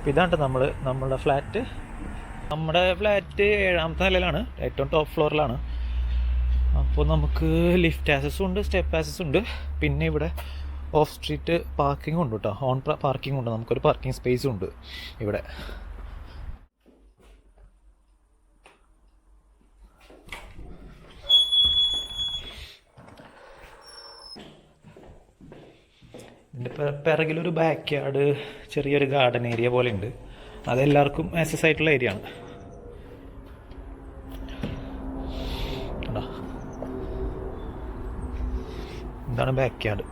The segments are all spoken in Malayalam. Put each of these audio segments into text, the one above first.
ഇതാണ് നമ്മുടെ ഫ്ലാറ്റ്. നമ്മുടെ ഫ്ലാറ്റ് 7ാമത്തെ നിലയിലാണ്, ഏറ്റവും ടോപ്പ് ഫ്ലോറിലാണ്. അപ്പോൾ നമുക്ക് ലിഫ്റ്റ് ആക്സസും ഉണ്ട്, സ്റ്റെപ്പ് ആക്സസും ഉണ്ട്. പിന്നെ ഇവിടെ ഓഫ് സ്ട്രീറ്റ് പാർക്കിംഗ് ഉണ്ട് കേട്ടോ, ഓൺ പാർക്കിംഗ് ഉണ്ട്. നമുക്കൊരു പാർക്കിംഗ് സ്പേസും ഉണ്ട് ഇവിടെ. ഇതിൻ്റെ പിറകിലൊരു ബാക്ക് യാർഡ്, ചെറിയൊരു ഗാർഡൻ ഏരിയ പോലെ ഉണ്ട്. അതെല്ലാവർക്കും ആക്സസ് ആയിട്ടുള്ള ഏരിയ ആണ്. ഇതാണ് ബാക്ക് യാർഡ്.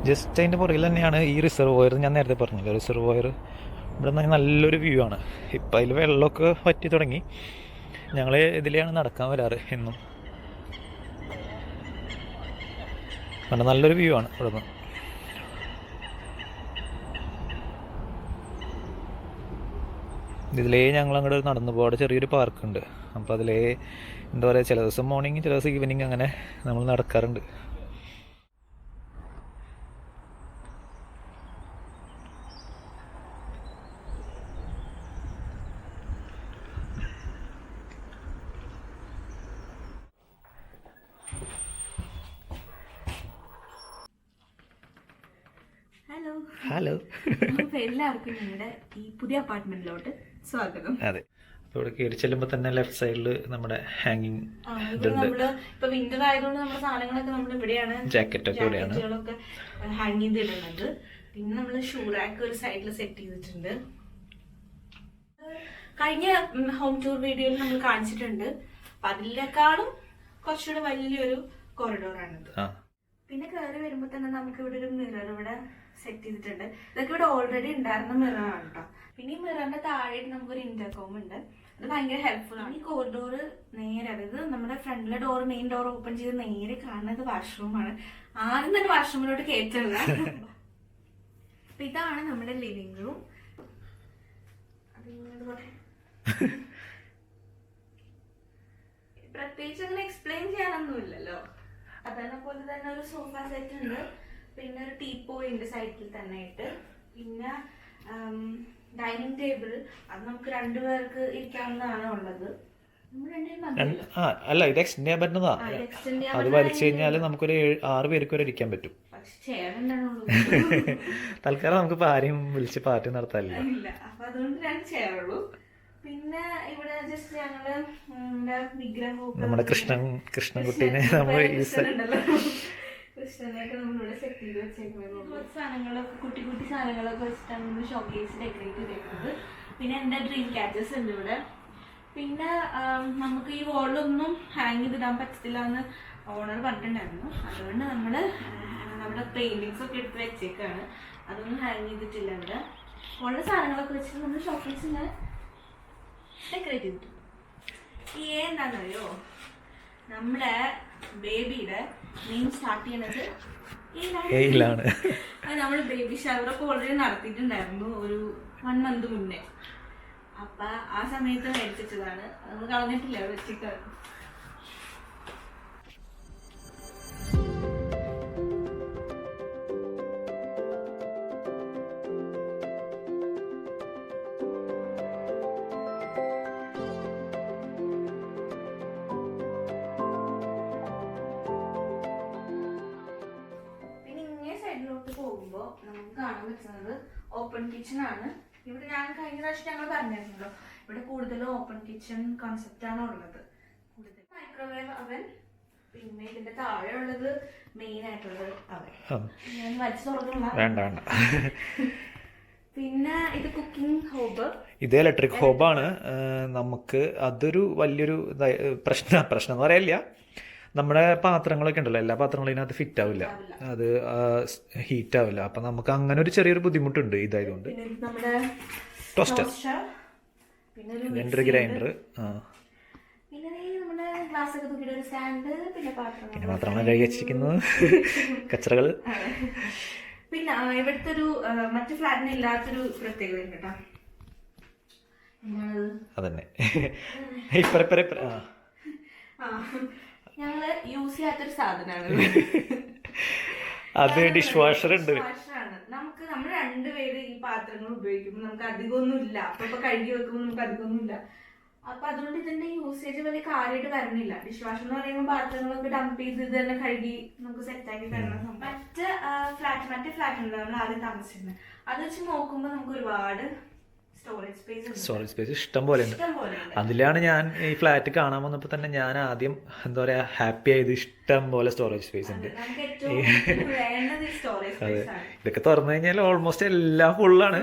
ജസ്റ്റ് അതിൻ്റെ പുറകിൽ തന്നെയാണ് ഈ റിസർവോയർ. ഞാൻ നേരത്തെ പറഞ്ഞില്ല, റിസർവോയർ. ഇവിടെ നിന്ന് നല്ലൊരു വ്യൂ ആണ്. ഇപ്പം അതിൽ വെള്ളമൊക്കെ വറ്റി തുടങ്ങി. ഞങ്ങൾ ഇതിലെയാണ് നടക്കാൻ വരാറ് എന്നും. നല്ലൊരു വ്യൂ ആണ് ഇവിടെ നിന്ന്. ഇതിലേ ഞങ്ങൾ അങ്ങോട്ട് നടന്നു പോകാതെ ചെറിയൊരു പാർക്കുണ്ട്. അപ്പോൾ അതിലേ എന്താ പറയുക, ചില ദിവസം മോർണിംഗ്, ചില ദിവസം ഈവനിങ് അങ്ങനെ നമ്മൾ നടക്കാറുണ്ട്. ഹലോ, എല്ലാവർക്കും ഞങ്ങളുടെ ഈ പുതിയ അപ്പാർട്ട്മെന്റിലോട്ട് സ്വാഗതം. അതെ, അപ്പോൾ ഇവിടെ കയറി ചെല്ലുമ്പോൾ തന്നെ ലെഫ്റ്റ് സൈഡിൽ നമ്മുടെ ഹാങ്ങിങ് ഇപ്പൊ വിന്റർ ആയതുകൊണ്ട് നമ്മുടെ സാധനങ്ങളൊക്കെ നമ്മൾ ഇവിടെയാണ്, ജാക്കറ്റുകളൊക്കെ ഹാങ് ചെയ്തിടുന്നത്. പിന്നെ നമ്മള് ഷൂ റാക്ക് ഒരു സൈഡിൽ സെറ്റ് ചെയ്തിട്ടുണ്ട്. കഴിഞ്ഞ ഹോം ടൂർ വീഡിയോയിൽ നമ്മൾ കാണിച്ചിട്ടുണ്ട്. അപ്പൊ അതിലേക്കാളും കുറച്ചുകൂടെ വലിയൊരു കോറിഡോറാണിത്. പിന്നെ കയറി വരുമ്പോ തന്നെ നമുക്ക് ഇവിടെ ഒരു മിറർ ഇവിടെ സെറ്റ് ചെയ്തിട്ടുണ്ട്. ഇതൊക്കെ ഇവിടെ ഓൾറെഡി ഉണ്ടായിരുന്ന മിററാണ് കേട്ടോ. പിന്നെ ഈ മിററിന്റെ താഴെ നമുക്കൊരു ഇന്റർകോം ഉണ്ട്. അത് ഭയങ്കര ഹെൽപ്ഫുൾ ആണ്. ഈ കോറിഡോർ നേരെ, അതായത് നമ്മുടെ ഫ്രണ്ടിലെ ഡോർ, മെയിൻ ഡോർ ഓപ്പൺ ചെയ്ത് നേരെ കാണുന്നത് വാഷ്റൂമാണ്. ആരും തന്നെ വാഷ്റൂമിലോട്ട് കയറ്റില്ല. അപ്പൊ ഇതാണ് നമ്മുടെ ലിവിംഗ് റൂം. പ്രത്യേകിച്ച് അങ്ങനെ എക്സ്പ്ലെയിൻ ചെയ്യാനൊന്നുമില്ലല്ലോ. അതേപോലെ തന്നെ ഒരു സോഫ സെറ്റ് ഉണ്ട്. പിന്നെ ഒരു ടീപ്പോയ് ഉണ്ട് സൈഡിൽ തന്നെ ആയിട്ട്. പിന്നെ ഡൈനിങ് ടേബിൾ, അത് നമുക്ക് 2 പേർക്ക് ഇരിക്കാവുന്നതാണ് ഉള്ളത്. അല്ല, ഇത് എക്സ്റ്റെൻഡ് ചെയ്യാൻ പറ്റുന്നതാ. അത് വലിച്ചു കഴിഞ്ഞാൽ നമുക്കൊരു 6 പേർക്ക് വരെ ഇരിക്കാൻ പറ്റും. തൽക്കാലം നമുക്കിപ്പോ ആരെയും വിളിച്ച് പാർട്ടി നടത്താനില്ല. അപ്പൊ അതുകൊണ്ട് 2 ചെയറുള്ളൂ. പിന്നെ ഇവിടെ ജസ്റ്റ് ഞങ്ങള് വിഗ്രഹവും നമ്മുടെ കൃഷ്ണൻകുട്ടീനെ നമ്മൾ കൃഷ്ണനെയൊക്കെ നമ്മളിവിടെ സെറ്റ് ചെയ്ത് വെച്ചേക്കുന്നത്. കുറച്ച് സാധനങ്ങളൊക്കെ, കുട്ടി കുട്ടി സാധനങ്ങളൊക്കെ വെച്ചിട്ടാണ് നമ്മൾ ഷോക്കേസ് ഡെക്കറേറ്റ് ചെയ്തേക്കുന്നത്. പിന്നെ എൻ്റെ ഡ്രീം ക്യാച്ചസ് ഉണ്ട് ഇവിടെ. പിന്നെ നമുക്ക് ഈ വോളിലൊന്നും ഹാങ് ചെയ്തിടാൻ പറ്റത്തില്ല എന്ന് ഓണർ പറഞ്ഞിട്ടുണ്ടായിരുന്നു. അതുകൊണ്ട് നമ്മള് നമ്മുടെ പെയിന്റിങ്സ് ഒക്കെ എടുത്ത് വെച്ചേക്കാണ്. അതൊന്നും ഹാങ് ചെയ്തിട്ടില്ല. ഇവിടെ ഉള്ള സാധനങ്ങളൊക്കെ വെച്ചിട്ട് നമ്മൾ ഷോക്കേസിന് ഡെക്കറേറ്റ് ചെയ്തിട്ടുണ്ട്. ഈ എന്താണെന്നറിയോ, നമ്മുടെ ബേബിയുടെ നെയിം സ്റ്റാർട്ട് ചെയ്യണത് ഏയിലാണ്. അത് നമ്മൾ ബേബി ഷവറൊക്കെ ഓൾറെഡി നടത്തിയിട്ടുണ്ടായിരുന്നു ഒരു 1 മന്ത് മുന്നേ. അപ്പൊ ആ സമയത്ത് മേടിച്ചതാണ്. നമ്മൾ കളഞ്ഞിട്ടില്ല, വെച്ചിട്ട്. പോകുമ്പോ നമുക്ക് കാണാൻ പറ്റുന്നത് ഓപ്പൺ കിച്ചൺ ആണ്. ഇവിടെ ഞാൻ കഴിഞ്ഞ പ്രാവശ്യം ഞങ്ങൾ പറഞ്ഞിരുന്നല്ലോ, ഇവിടെ കൂടുതലും ഓപ്പൺ കിച്ചൺ കോൺസെപ്റ്റ് ആണ് ഉള്ളത്. കൂടുതൽ മൈക്രോവേവ് അവൻ, പിന്നെ ഇതിന്റെ താഴെ ഉള്ളത് മെയിൻ ആയിട്ടുള്ളത് അവൻ. ഞാൻ വലിച്ചു തുറന്നുള്ള. പിന്നെ ഇത് കുക്കിംഗ് ഹോബ്. ഇത് ഇലക്ട്രിക് ഹോബാണ്. നമുക്ക് അതൊരു വലിയൊരു പ്രശ്നം എന്ന് പറയില്ല. നമ്മുടെ പാത്രങ്ങളൊക്കെ ഉണ്ടല്ലോ, എല്ലാ പാത്രങ്ങളും ഇതിനകത്ത് ഫിറ്റ് ആവില്ല, അത് ഹീറ്റ് ആവില്ല. അപ്പൊ നമുക്ക് അങ്ങനെ ഒരു ചെറിയൊരു ബുദ്ധിമുട്ടുണ്ട് ഇതായതുകൊണ്ട്. ടോസ്റ്റർ, പിന്നെ ഗ്രൈൻഡർ, പിന്നെ പാത്രങ്ങൾ കഴുകി വെച്ചിരിക്കുന്നത്, കച്ചറകൾ. പിന്നെ ഇവിടുത്തെ ഒരു മറ്റു ഫ്ലാറ്റിന് ഇല്ലാത്തൊരു പ്രത്യേകത ഉണ്ട് കേട്ടോ. അതന്നെ, ഞങ്ങള് യൂസ് ചെയ്യാത്തൊരു സാധനമാണ് അത് ഡിഷ് വാഷർ ഉണ്ട്. നമുക്ക് പാത്രങ്ങൾ ഉപയോഗിക്കുമ്പോൾ നമുക്ക് അധികമൊന്നും ഇല്ല. അപ്പൊ കഴുകി വെക്കുമ്പോൾ നമുക്ക് അധികമൊന്നും ഇല്ല. അപ്പൊ അതുകൊണ്ട് ഇതിന്റെ യൂസേജ് വലിയ കാര്യമായിട്ട് വരണില്ല. ഡിഷ് വാഷ് എന്ന് പറയുമ്പോൾ പാത്രങ്ങളൊക്കെ ഡംപ് ചെയ്ത് ഇത് തന്നെ കഴുകി നമുക്ക് സെറ്റാക്കി തരണം. മറ്റേ ഫ്ലാറ്റ് ഉണ്ട് നമ്മൾ ആദ്യം താമസിച്ചിരുന്നത്, അത് വെച്ച് നോക്കുമ്പോൾ നമുക്ക് ഒരുപാട് സ്റ്റോറേജ് സ്പേസ് ഇഷ്ടം പോലെ ഉണ്ട്. അതിലാണ് ഞാൻ ഈ ഫ്ലാറ്റ് കാണാൻ വന്നപ്പോൾ തന്നെ ഞാൻ ആദ്യം എന്താ പറയാ ഹാപ്പി ആയത്. ഇഷ്ടം പോലെ സ്റ്റോറേജ് സ്പേസ് ഉണ്ട്. അതെ, ഇതൊക്കെ തുറന്നു കഴിഞ്ഞാൽ ഓൾമോസ്റ്റ് എല്ലാം ഫുള്ളാണ്.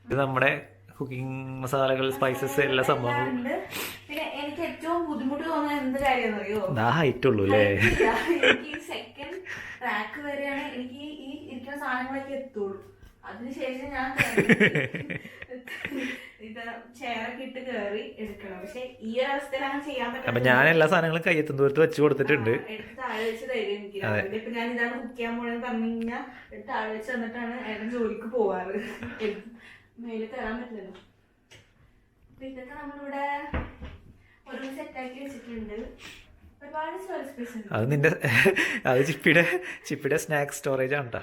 ഇത് നമ്മുടെ കുക്കിംഗ് മസാലകൾ, സ്പൈസസ്, എല്ലാ സംഭവങ്ങളും. പിന്നെ എനിക്ക് ഏറ്റവും ബുദ്ധിമുട്ട് തോന്നുന്നത് എന്ത് കാര്യം അറിയോ? ഹൈറ്റ് ഉള്ളൂ അല്ലേ? എനിക്ക് സെക്കൻഡ് റാക്ക് വരെയാണ് എനിക്ക് ഈ ഇരിക്കുന്ന സാധനങ്ങളൊക്കെ എത്തുള്ളൂ. അതിനുശേഷം ഞാൻ ഇത് ചെയറൊക്കെ ഇട്ട് കയറി എടുക്കണം. പക്ഷെ ഈ ഒരു അവസ്ഥയിൽ അങ്ങനെ ചെയ്യാൻ പറ്റും. അപ്പൊ ഞാൻ എല്ലാ സാധനങ്ങളും കയ്യെത്തും ദൂരത്ത് വെച്ച് കൊടുത്തിട്ടുണ്ട്. എടുത്ത് താഴെ വെച്ച് തരും എനിക്ക്. ഇപ്പൊ ഞാൻ ഇതാണ് കുക്ക് ചെയ്യാൻ പോണെന്ന് പറഞ്ഞു കഴിഞ്ഞാൽ എടുത്ത് താഴെ വെച്ച് തന്നിട്ടാണ് ഏട്ടൻ ജോലിക്ക് പോവാറ്. മേലെ കയറാൻ പറ്റില്ലല്ലോ. അപ്പൊ ഇതൊക്കെ നമ്മളിവിടെ ഒരു സെറ്റാക്കി വെച്ചിട്ടുണ്ട്. ഒരുപാട് സ്റ്റോറേജ് സ്പേസ് ഉണ്ട്. അത് നിന്റെ അത് ചിപ്പിയുടെ സ്നാക്സ് സ്റ്റോറേജ് ആണ് കേട്ടോ.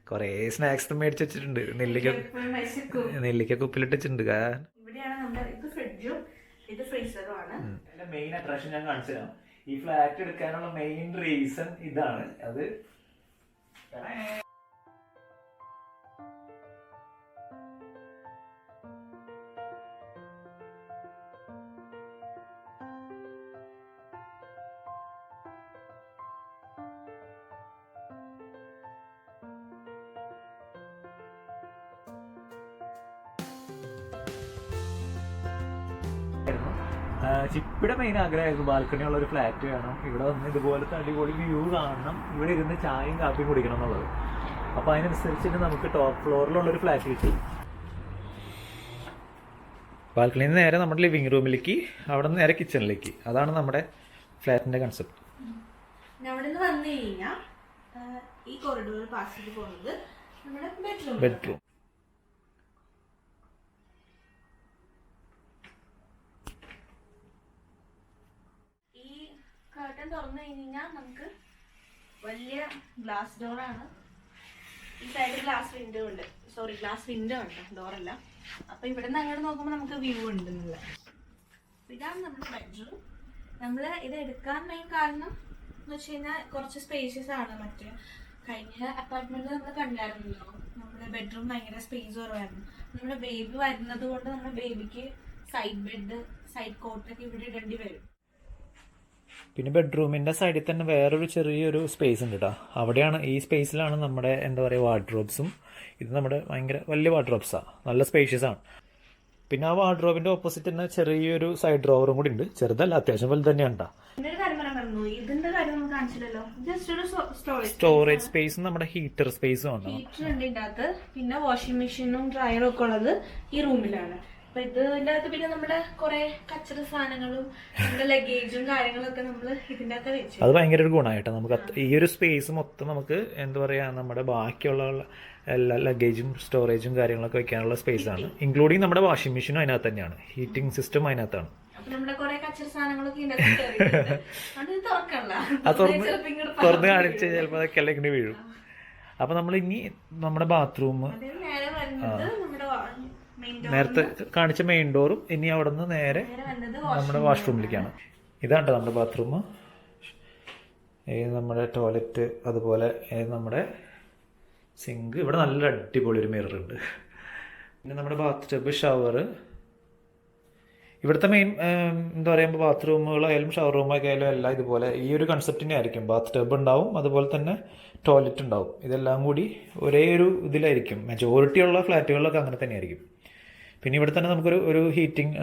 കൊറേ സ്നാക്സ് മേടിച്ച് വെച്ചിട്ടുണ്ട്. നെല്ലിക്ക കുപ്പിലിട്ട് വെച്ചിട്ടുണ്ട്. ഇവിടെയാണ് നമ്മുടെ ഇത് ഫ്രിഡ്ജും ഇത് ഫ്രീസറും ആണ്. മെയിൻ അട്രാക്ഷൻ ഞാൻ കാണിച്ചു തരാം. ഈ ഫ്ലാറ്റ് എടുക്കാനുള്ള മെയിൻ റീസൺ ഇതാണ്. അത് ചിപ്പിയുടെ മെയിൻ ആഗ്രഹമായിരുന്നു ബാൽക്കണി ഉള്ള ഒരു ഫ്ലാറ്റ് വേണം, ഇവിടെ വന്ന് ഇതുപോലത്തെ അടിപൊളി വ്യൂ കാണണം, ഇവിടെ ഇരുന്ന് ചായയും കാപ്പിയും കുടിക്കണം എന്നുള്ളത്. അപ്പോൾ അതിനനുസരിച്ചിട്ട് നമുക്ക് ടോപ്പ് ഫ്ലോറിലുള്ളൊരു ഫ്ലാറ്റ് കിട്ടി. ബാൽക്കണിയിൽ നിന്ന് നേരെ നമ്മുടെ ലിവിങ് റൂമിലേക്ക്, അവിടെ നിന്ന് നേരെ കിച്ചണിലേക്ക്. അതാണ് നമ്മുടെ ഫ്ലാറ്റിന്റെ കൺസെപ്റ്റ്. അവിടെ നിന്ന് വന്നു കഴിഞ്ഞാൽ ഈ കോറിഡോർ പാസ് ചെയ്ത് പോകുന്നത് നമ്മുടെ ബെഡ്റൂം. കർട്ടൻ തുറന്നു കഴിഞ്ഞാൽ നമുക്ക് വലിയ ഗ്ലാസ് ഡോറാണ്. ഈ സൈഡ് ഗ്ലാസ് വിൻഡോ ഉണ്ട്. ഗ്ലാസ് വിൻഡോ ഉണ്ട്, ഡോറല്ല. അപ്പൊ ഇവിടെ നിന്ന് അങ്ങോട്ട് നോക്കുമ്പോൾ നമുക്ക് വ്യൂ ഉണ്ട്. ഇതാണ് നമ്മുടെ ബെഡ്റൂം. നമ്മൾ ഇത് എടുക്കാൻ മെയിൻ കാരണം എന്ന് വെച്ച് കഴിഞ്ഞാൽ കുറച്ച് സ്പേഷ്യസ് ആണ്. മറ്റേ കഴിഞ്ഞ അപ്പാർട്ട്മെന്റിൽ നമ്മൾ കണ്ടായിരുന്നല്ലോ, നമ്മുടെ ബെഡ്റൂം ഭയങ്കര സ്പേസ് കുറവായിരുന്നു. നമ്മുടെ ബേബി വരുന്നത് കൊണ്ട് നമ്മുടെ ബേബിക്ക് സൈഡ് ബെഡ്, സൈഡ് കോട്ടൊക്കെ ഇവിടെ ഇടേണ്ടി വരും. പിന്നെ ബെഡ്റൂമിൻ്റെ സൈഡിൽ തന്നെ വേറൊരു ചെറിയൊരു സ്പേസ് ഉണ്ട് കേട്ടോ. അവിടെയാണ്, ഈ സ്പേസിലാണ് നമ്മുടെ എന്താ പറയുക വാർഡ്രോബ്സും. ഇത് നമ്മുടെ ഭയങ്കര വലിയ വാർഡ്രോബ്സാണ്, നല്ല സ്പേഷ്യസ് ആണ്. പിന്നെ ആ വാർഡ്രോബിൻ്റെ ഓപ്പോസിറ്റ് തന്നെ ചെറിയൊരു സൈഡ് ഡ്രോവറും കൂടി ഉണ്ട്. ചെറുതല്ല, അത്യാവശ്യം വലുത് തന്നെയാണ് കേട്ടോ. സ്റ്റോറേജ് സ്പേസും നമ്മുടെ ഹീറ്റർ സ്പേസും ആണ്. പിന്നെ വാഷിംഗ് മെഷീനും ഡ്രയറും ഒക്കെ ഉള്ളത് ഈ റൂമിലാണ്. അപ്പൊ ഇതിന്റെ അകത്ത് പിന്നെ നമ്മുടെ കുറെ കച്ചറ സാധനങ്ങളും നമ്മുടെ ലഗേജും കാര്യങ്ങളൊക്കെ നമ്മൾ ഇതിന്റെ അകത്ത് വെച്ചു. അത് ഭയങ്കര ഒരു ഗുണമായിട്ടോ. നമുക്ക് ഈ ഒരു സ്പേസ് മൊത്തം നമുക്ക് എന്താ പറയാ, നമ്മുടെ ബാക്കിയുള്ള എല്ലാ ലഗേജും സ്റ്റോറേജും കാര്യങ്ങളൊക്കെ വെക്കാനുള്ള സ്പേസ് ആണ്. ഇൻക്ലൂഡിങ് നമ്മുടെ വാഷിംഗ് മെഷീനും അതിനകത്ത് തന്നെയാണ്, ഹീറ്റിംഗ് സിസ്റ്റം അതിനകത്താണ്. തുറന്ന് കാണിച്ച് ചിലപ്പോൾ അതൊക്കെ എല്ലാം ഇങ്ങനെ വീഴും. അപ്പൊ നമ്മൾ ഇനി നമ്മുടെ ബാത്റൂം, നേരത്തെ കാണിച്ച മെയിൻ ഡോറും ഇനി അവിടെ നിന്ന് നേരെ നമ്മുടെ വാഷ്റൂമിലേക്കാണ്. ഇതാണ് നമ്മുടെ ബാത്റൂം, നമ്മുടെ ടോയ്ലറ്റ്, അതുപോലെ നമ്മുടെ സിങ്ക്. ഇവിടെ നല്ല അടിപൊളി ഒരു മിറർ ഉണ്ട്. പിന്നെ നമ്മുടെ ബാത്ത് ടബ്, ഷവർ. ഇവിടുത്തെ മെയിൻ എന്താ പറയുമ്പോൾ ബാത്റൂമുകളായാലും ഷവർ റൂമൊക്കെ ആയാലും എല്ലാം ഇതുപോലെ ഈ ഒരു കൺസെപ്റ്റിനെ ആയിരിക്കും. ബാത്ത് ടബ് ഉണ്ടാവും, അതുപോലെ തന്നെ ടോയ്ലറ്റ് ഉണ്ടാവും. ഇതെല്ലാം കൂടി ഒരേ ഒരു ഇതിലായിരിക്കും. മെജോറിറ്റി ഉള്ള ഫ്ലാറ്റുകളിലൊക്കെ അങ്ങനെ തന്നെ ആയിരിക്കും. പിന്നെ ഇവിടെ തന്നെ നമുക്കൊരു ഹീറ്റിംഗ്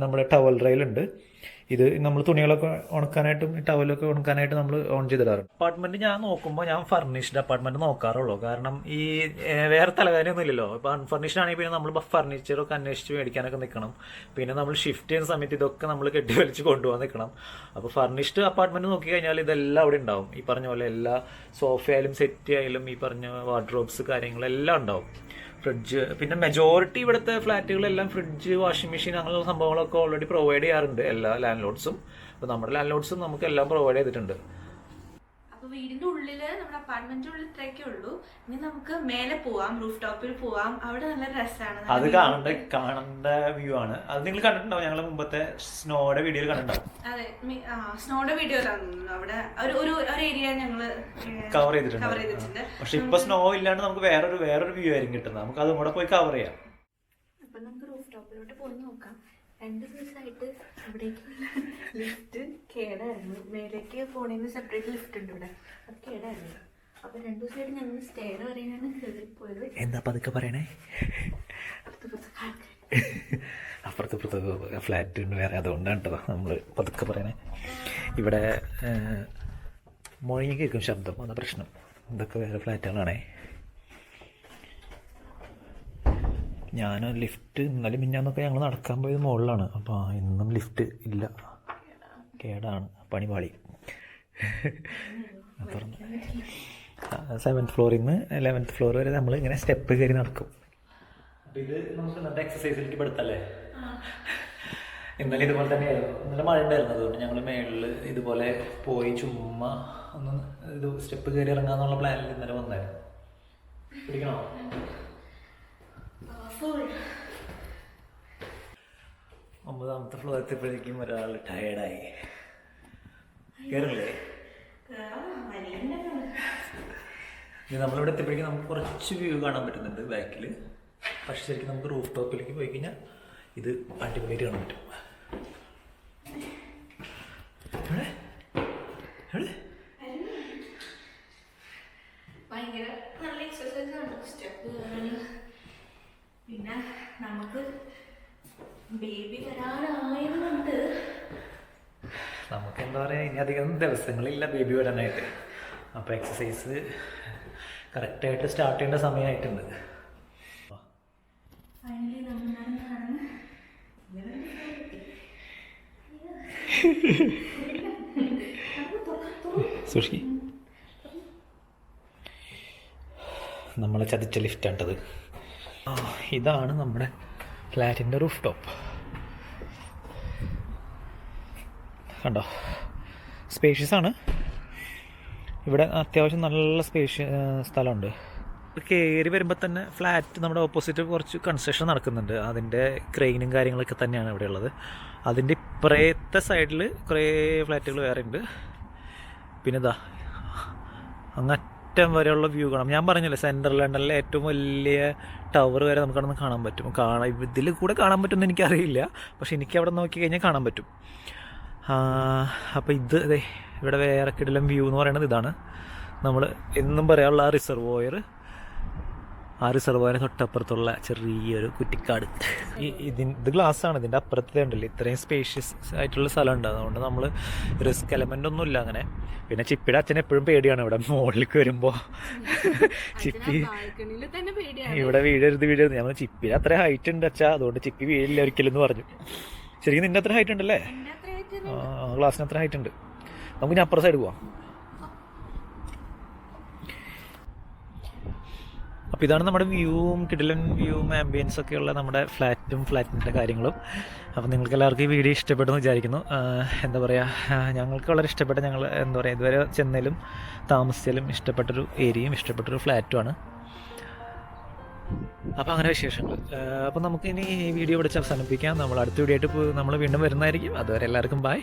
നമ്മുടെ ടവൽ റെയിലുണ്ട്. ഇത് നമ്മൾ തുണികളൊക്കെ ഉണക്കാനായിട്ടും ടവലൊക്കെ ഉണക്കാനായിട്ട് നമ്മൾ ഓൺ ചെയ്തിടാറുണ്ട്. അപ്പാർട്ട്മെന്റ് ഞാൻ നോക്കുമ്പോൾ ഞാൻ ഫർണിഷ്ഡ് അപ്പാർട്ട്മെന്റ് നോക്കാറുള്ളൂ. കാരണം ഈ വേറെ തലകാര്യമൊന്നും ഇല്ലല്ലോ. ഇപ്പോൾ അൺഫർണിഷ്ഡ് ആണെങ്കിൽ പിന്നെ നമ്മൾ ഫർണിച്ചറൊക്കെ അന്വേഷിച്ച് മേടിക്കാനൊക്കെ നിൽക്കണം. പിന്നെ നമ്മൾ ഷിഫ്റ്റ് ചെയ്യുന്ന സമയത്ത് ഇതൊക്കെ നമ്മൾ കെട്ടി വലിച്ച് കൊണ്ടുപോകാൻ നിൽക്കണം. അപ്പോൾ ഫർണിഷ്ഡ് അപ്പാർട്ട്മെന്റ് നോക്കി കഴിഞ്ഞാൽ ഇതെല്ലാം അവിടെ ഉണ്ടാവും. ഈ പറഞ്ഞ പോലെ എല്ലാ സോഫയായാലും സെറ്റ് ആയാലും ഈ പറഞ്ഞ വാർഡ്രോബ്സ് കാര്യങ്ങളെല്ലാം ഉണ്ടാവും. ഫ്രിഡ്ജ്, പിന്നെ മെജോറിറ്റി ഇവിടുത്തെ ഫ്ലാറ്റുകളെല്ലാം ഫ്രിഡ്ജ്, വാഷിംഗ് മെഷീൻ അങ്ങനെയുള്ള സംഭവങ്ങളൊക്കെ ഓൾറെഡി പ്രൊവൈഡ് ചെയ്യാറുണ്ട് എല്ലാ ലാൻഡ് ലോഡ്സും. അപ്പോൾ നമ്മുടെ ലാൻഡ് ലോഡ്സും നമുക്ക് എല്ലാം പ്രൊവൈഡ് ചെയ്തിട്ടുണ്ട്. അപ്പോൾ വീടിന്റെ ഉള്ളില് നമ്മുടെ അപ്പാർട്ട്മെന്റിന്റെ ഉള്ളിൽ ഇത്രയൊക്കെ ഉള്ളൂ. ഇനി നമുക്ക് മേലെ പോവാം, റൂഫ് ടോപ്പിൽ പോവാം. അവിടെ നല്ല രസമാണ്. അത് കാണേണ്ട വ്യൂ ആണ്. അത് നിങ്ങൾ കണ്ടിട്ടുണ്ടാവും, ഞങ്ങൾ മുമ്പത്തെ സ്നോയുടെ വീഡിയോയിൽ കണ്ടിട്ടുണ്ടാവും. അതെ, സ്നോയുടെ വീഡിയോയിലാണ് അവിടെ ഒരു ഏരിയ ഞങ്ങള് കവർ ചെയ്തിട്ടുണ്ട്. പക്ഷെ ഇപ്പൊ സ്നോ ഇല്ലാണ്ട് നമുക്ക് വേറൊരു വ്യൂ ആയിരിക്കും കിട്ടുന്നത്. നമുക്ക് അതും കൂടെ പോയി കവർ ചെയ്യാം. അപ്പൊ നമുക്ക് റൂഫ് ടോപ്പിലോട്ട് പോയി നോക്കാം. 2 ദിവസമായിട്ട് ഇവിടേക്കുള്ള ലിഫ്റ്റ് കേടായിരുന്നു. മേലേക്ക് പോണേന്ന് സെപ്പറേറ്റ് ലിഫ്റ്റ് ഉണ്ട് ഇവിടെ, അത് കേടായിരുന്നു. അപ്പൊ 2 ദിവസമായിട്ട് ഞങ്ങൾ സ്റ്റെയർ വരെയാണ് കയറിപ്പോയത്. എന്താ പതുക്കെ പറയണേ? അപ്പുറത്ത് ഫ്ലാറ്റ് ഉണ്ട് വേറെ, അതുകൊണ്ടാണ് കേട്ടോ നമ്മൾ പതുക്കെ പറയണേ. ഇവിടെ മുഴങ്ങി കേൾക്കും ശബ്ദം, അതാ പ്രശ്നം. ഇതൊക്കെ വേറെ ഫ്ലാറ്റുകളാണേ. ഞാൻ ലിഫ്റ്റ് ഇന്നലെ മിഞ്ഞാന്നൊക്കെ ഞങ്ങൾ നടക്കാൻ പോയത് മുകളിലാണ്. അപ്പോൾ ഇന്നും ലിഫ്റ്റ് ഇല്ല, കേടാണ്, പണിപാളി. തുറന്ന് 7th ഫ്ലോറിൽ നിന്ന് 11th ഫ്ലോർ വരെ നമ്മൾ ഇങ്ങനെ സ്റ്റെപ്പ് കയറി നടക്കും. അപ്പോൾ ഇത് നമുക്ക് നല്ല എക്സസൈസിലേക്ക് പെടുത്തല്ലേ. ഇന്നലെ ഇതുപോലെ തന്നെയായിരുന്നു. ഇന്നലെ മഴ ഉണ്ടായിരുന്നു, അതുകൊണ്ട് ഞങ്ങൾ മേളിൽ ഇതുപോലെ പോയി ചുമ്മാ ഒന്ന് ഇത് സ്റ്റെപ്പ് കയറി ഇറങ്ങാന്നുള്ള പ്ലാനിൽ ഇന്നലെ വന്നായിരുന്നു. പിടിക്കണോ? 9th ഫ്ലോർ എത്തിയപ്പോഴേക്കും ഒരാൾ ടയേർഡായി. കയറില്ലേ? ഇനി നമ്മളിവിടെ എത്തിയപ്പോഴേക്കും നമുക്ക് കുറച്ച് വ്യൂ കാണാൻ പറ്റുന്നുണ്ട് ബാക്കിൽ. പക്ഷെ ശരിക്കും നമുക്ക് റൂഫ് ടോപ്പിലേക്ക് പോയി കഴിഞ്ഞാൽ ഇത് അടിപൊളിയായിട്ട് കാണാൻ പറ്റും. ഭയങ്കര നല്ല എക്സസൈസ് ആണ് സ്റ്റെപ്പ്. പിന്നെ നമുക്ക് ബേബി വരാനായതുകൊണ്ട് നമുക്ക് എന്താ പറയുക, ഇനി അധികം ദിവസങ്ങളില്ല ബേബി വരാനായിട്ട്. അപ്പോൾ എക്സസൈസ് കറക്റ്റായിട്ട് സ്റ്റാർട്ട് ചെയ്യേണ്ട സമയമായിട്ടുണ്ട്. സുഷി നമ്മളെ ചതിച്ച ലിഫ്റ്റാണ്ടത്. ഇതാണ് നമ്മുടെ ഫ്ലാറ്റിൻ്റെ റൂഫ് ടോപ്പ്. കണ്ടോ, സ്പേഷ്യസ് ആണ്. ഇവിടെ അത്യാവശ്യം നല്ല സ്ഥലമുണ്ട്. കയറി വരുമ്പോൾ തന്നെ ഫ്ലാറ്റ് നമ്മുടെ ഓപ്പോസിറ്റ് കുറച്ച് കൺസ്ട്രക്ഷൻ നടക്കുന്നുണ്ട്. അതിൻ്റെ ക്രെയിനും കാര്യങ്ങളൊക്കെ തന്നെയാണ് ഇവിടെ ഉള്ളത്. അതിൻ്റെ ഇപ്പുറത്തെ സൈഡിൽ കുറേ ഫ്ലാറ്റുകൾ വേറെ ഉണ്ട്. പിന്നെ ഇതാ അങ്ങറ്റം വരെയുള്ള വ്യൂ കാണാം. ഞാൻ പറഞ്ഞില്ലേ, സെൻട്രൽ ലണ്ടനിലെ ഏറ്റവും വലിയ ടവർ വരെ നമുക്കവിടെ നിന്ന് കാണാൻ പറ്റും. ഇതിൽ കൂടെ കാണാൻ പറ്റുമെന്ന് എനിക്കറിയില്ല, പക്ഷെ എനിക്ക് അവിടെ നോക്കി കഴിഞ്ഞാൽ കാണാൻ പറ്റും. അപ്പോൾ ഇത് അതെ, ഇവിടെ വേറെ കിടിലം വ്യൂ എന്ന് പറയുന്നത് ഇതാണ്. നമ്മൾ എന്നും പറയാനുള്ള ആ റിസർവോയറിന് തൊട്ടപ്പുറത്തുള്ള ചെറിയൊരു കുറ്റിക്കാട്. ഇത് ഗ്ലാസ്സാണ്. ഇതിൻ്റെ അപ്പുറത്തെ ഉണ്ടല്ലോ ഇത്രയും സ്പേഷ്യസ് ആയിട്ടുള്ള സ്ഥലമുണ്ട്. അതുകൊണ്ട് നമ്മൾ റിസ്ക് എലമെൻ്റ് ഒന്നും ഇല്ല അങ്ങനെ. പിന്നെ ചിപ്പിയുടെ അച്ഛൻ എപ്പോഴും പേടിയാണ് ഇവിടെ മുകളിലേക്ക് വരുമ്പോൾ. ചിപ്പി ഇവിടെ വീഴരുത്. നമ്മൾ ചിപ്പിയുടെ അത്ര ഹൈറ്റ് ഉണ്ട് അച്ഛാ, അതുകൊണ്ട് ചിപ്പി വീഴില്ല ഒരിക്കലും എന്ന് പറഞ്ഞു. ശരിക്കും നിൻ്റെ അത്ര ഹൈറ്റ് ഉണ്ടല്ലേ? ഗ്ലാസ്സിന് അത്ര ഹൈറ്റ് ഉണ്ട്. നമുക്ക് ഇനി അപ്പുറം സൈഡ് പോവാം. അപ്പോൾ ഇതാണ് നമ്മുടെ വ്യൂവും കിടിലൻ വ്യൂവും ആംബിയൻസ് ഒക്കെയുള്ള നമ്മുടെ ഫ്ലാറ്റിൻ്റെ കാര്യങ്ങളും. അപ്പോൾ നിങ്ങൾക്ക് എല്ലാവർക്കും ഈ വീഡിയോ ഇഷ്ടപ്പെടുമെന്ന് വിചാരിക്കുന്നു. എന്താ പറയുക, ഞങ്ങൾക്ക് വളരെ ഇഷ്ടപ്പെട്ട, ഞങ്ങൾ എന്താ പറയുക ഇതുവരെ ചെന്നതിലും താമസിച്ചാലും ഇഷ്ടപ്പെട്ടൊരു ഏരിയയും ഇഷ്ടപ്പെട്ടൊരു ഫ്ലാറ്റുമാണ്. അപ്പോൾ അങ്ങനെ വിശേഷങ്ങൾ. അപ്പോൾ നമുക്കിനി ഈ വീഡിയോ ഇവിടെ അവസാനിപ്പിക്കാം. നമ്മൾ അടുത്ത വീഡിയോ ആയിട്ട് നമ്മൾ വീണ്ടും വരുന്നതായിരിക്കും. അതുവരെ എല്ലാവർക്കും ബൈ.